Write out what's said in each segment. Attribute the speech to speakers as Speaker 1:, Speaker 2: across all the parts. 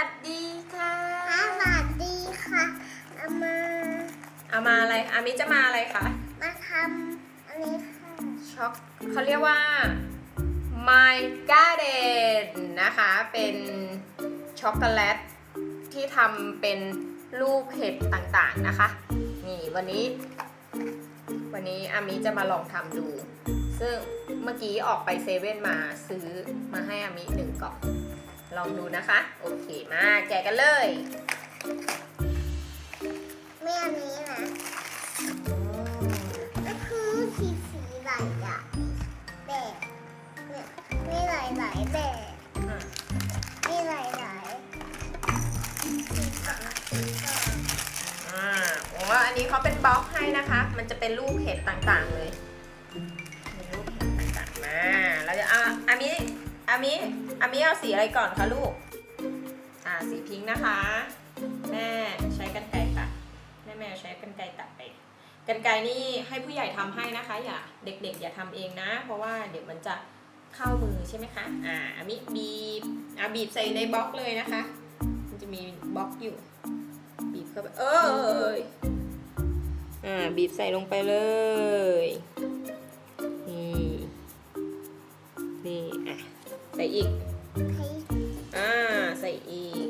Speaker 1: สวัสดีค่ะ
Speaker 2: สวัสดีค่ะ
Speaker 1: เอามาอะไรอามิจะมาอะไรคะ
Speaker 2: มาทำอันนี้ค่ะ
Speaker 1: ช็อกเขาเรียกว่า My Garden นะคะ เป็นช็อกโกแลตที่ทำเป็นรูปเห็ดต่างๆนะคะ นี่วันนี้อามิจะมาลองทำดู ซึ่งเมื่อกี้ออกไปเซเว่นมาซื้อมาให้อามิ1 กล่อง ลองดูนะคะ โอเคมาแกะกันเลย
Speaker 2: ไม่อันนี้นะก็คือสีหลายอย่างแบบเนี่ยมีหลายแบบมีหลาย
Speaker 1: ว่าอันนี้เขาเป็นบล็อกให้นะคะ มันจะเป็นรูปเห็ดต่างๆเลยมีรูปเห็ดต่างๆมาเราจะอามิเอาสีอะไรก่อนคะลูกสีพิงค์นะคะแม่ใช้กรรไกรตัดแม่ใช้กรรไกรตัดไปกรรไกรนี่ให้ผู้ใหญ่ทำให้นะคะอย่าเด็กๆอย่าทำเองนะเพราะว่าเดี๋ยวมันจะเข้ามือใช่ไหมคะอามิบีบใส่ในบล็อกเลยนะคะมันจะมีบล็อกอยู่บีบเข้าไปบีบใส่ลงไปเลยนี่ใส่อีกใส่อีก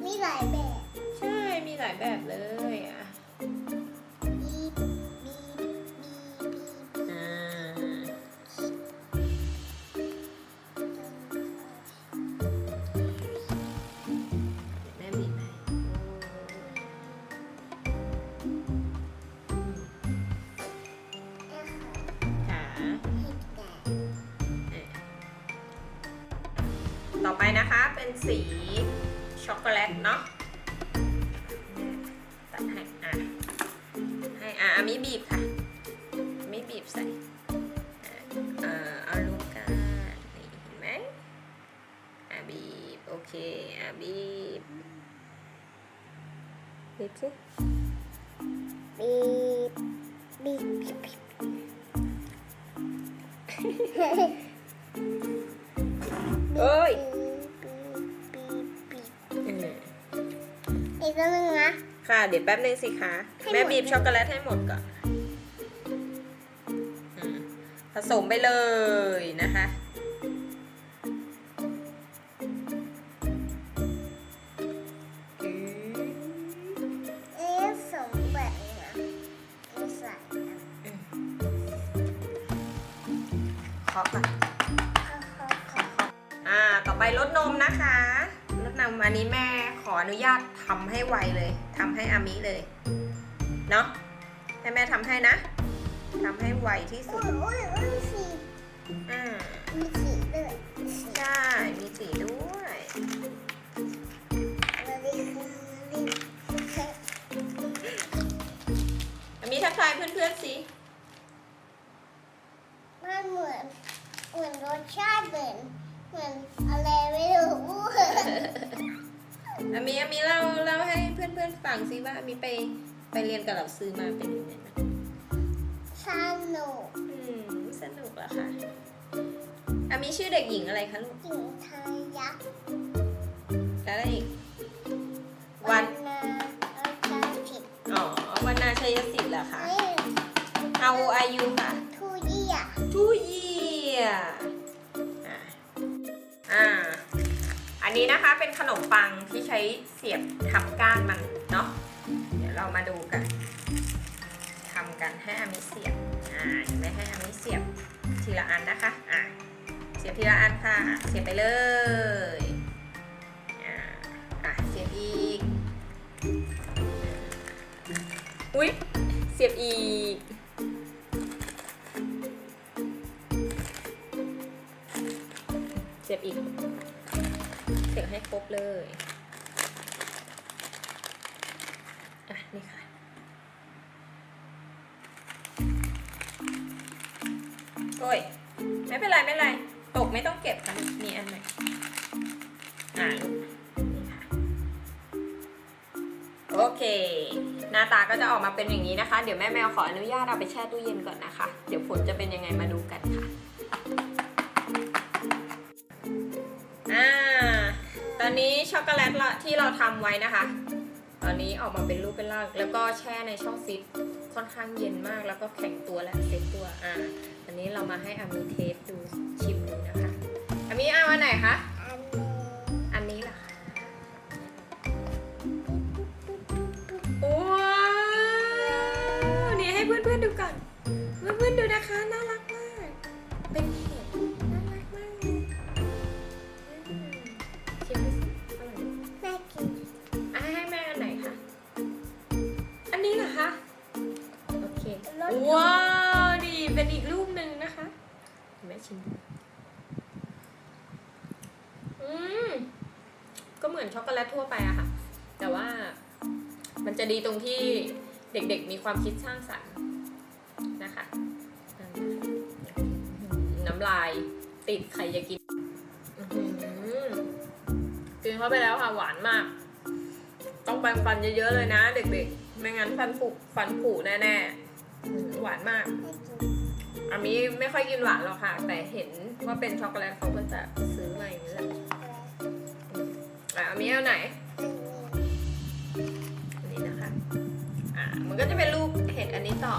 Speaker 2: มีหลายแบบ
Speaker 1: ใช่มีหลายแบบเลยแม่บีบให้ต่อไปนะคะเป็นสีช็อกโกแลตเนาะตัดให้อามิบีบค่ะมิบีบใส่เอาลูกกันนี่เห็นไหมบีบโอเคบีบสิ
Speaker 2: บีบ
Speaker 1: เอ้ย
Speaker 2: อีกตัวนึงนะ
Speaker 1: ค่ะเดี๋ยวแป๊บนึงสิคะแม่บีบช็อกโกแลตให้หมดก่อนผสมไปเลยนะคะ
Speaker 2: สมแบบนี้นะไม่ใส่
Speaker 1: เคาะก่อนต่อไปรสนมนะคะรสนมอันนี้แม่ขออนุญาตทำให้ไวเลยทำให้อามิเลยเนาะให้แม่ทำให้นะทำให้ไวที่สุด
Speaker 2: มีสีด้วย
Speaker 1: ใช่มีสีด้วยอามิทักทายเพื่อนๆสิ
Speaker 2: มันเหมือนรสชาติเหมือนอะไรไม่รู้
Speaker 1: อามิเล่าให้เพื่อนๆฟังสิว่าอามิไปเรียนกับเราซื้อมาเป็นยังไงนะ
Speaker 2: สนุก
Speaker 1: สนุกเหรอคะอามิชื่อเด็กหญิงอะไรคะลูก
Speaker 2: หญิงไทยยักษ์
Speaker 1: แล้วอะไรอีก
Speaker 2: วันนาชัยสิทธิ์
Speaker 1: วันนาชัยสิทธิ์เหรอคะ How are you ค่ะ 2 year อันนี้นะคะเป็นขนมปังที่ใช้เสียบทับก้านมันเนาะเดี๋ยวเรามาดูกันทำกันให้อามิเสียบไม่ให้อามิเสียบทีละอันนะคะเสียบทีละอันค่ะเสียบไปเลยเสียบอีกอุ๊ยเสียบอีกเสียบอีกเสียบให้ครบเลยนี่ค่ะโอ้ยไม่เป็นไรตกไม่ต้องเก็บค่ะมีอันไหนลูกนี่ค่ะโอเคหน้าตาก็จะออกมาเป็นอย่างนี้นะคะเดี๋ยวแม่แมวขออนุญาตเอาไปแช่ตู้เย็นก่อนนะคะเดี๋ยวผลจะเป็นยังไงมาดูกันค่ะ อนนี้ช็อกโกแลตที่เราทำไว้นะคะ ตอนนี้ออกมาเป็นรูปเป็นร่างแล้วก็แช่ในช่องฟิตค่อนข้างเย็นมากแล้วก็แข็งตัวและเซ็ตตัวอันนี้เรามาให้อามีเทสดูชิมดูนะคะอามีเอาอันไหนคะ
Speaker 2: อันนี้
Speaker 1: อันนี้เหรอคะว้าวนี่ให้เพื่อนๆดูก่อนเพื่อนๆดูนะคะน่ารักมากเป็นเห็ดน่ารักมากเลยชิมดูสิอร่อยไหม
Speaker 2: แม่กิน
Speaker 1: ให้แม่อันไหนคะ อันนี้เหรอคะ โอเค
Speaker 2: รส
Speaker 1: ว้าวนี่เป็นอีกรูปหนึ่งนะคะแม่ชิมดูก็เหมือนช็อกโกแลตทั่วไปอะค่ะ แต่ว่ามันจะดีตรงที่เด็กๆมีความคิดสร้างสรรค์นะคะ น้ำลายติดใครจะกินกินเข้าไปแล้วค่ะหวานมาก ต้องแปรงฟันเยอะๆเลยนะเด็กๆ ไม่งั้นฟันผุแน่ๆหวานมาก
Speaker 2: แม่กิน
Speaker 1: อามีไม่ค่อยกินหวานหรอกค่ะ แต่เห็นว่าเป็นช็อกโกแลตเขาก็จะซื้อมาอย่างนี้แหละอามีเอาไหน อันนี้นะคะ มันก็จะเป็นรูปเห็ดอันนี้ต่อ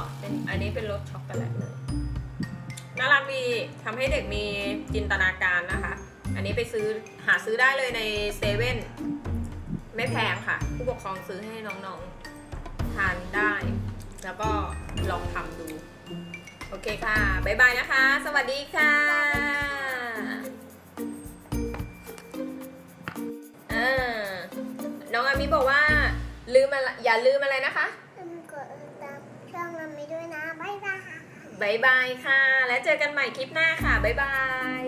Speaker 1: อันนี้เป็นรสช็อกโกแลตเลย น่ารักดีทำให้เด็กมีจินตนาการนะคะ อันนี้ไปหาซื้อได้เลยในเซเว่นไม่แพงค่ะ ผู้ปกครองซื้อให้น้องๆทานได้ แล้วก็ลองทำดู โอเคค่ะ บ๊ายบายนะคะ สวัสดีค่ะน้องอามิบอกว่าอย่าลืมอะไรนะคะ
Speaker 2: กดติดตามช่องเราไม่ด้วยนะ บ๊ายบาย
Speaker 1: บ๊ายบายค่ะ แล้วเจอกันใหม่คลิปหน้าค่ะ บ๊ายบาย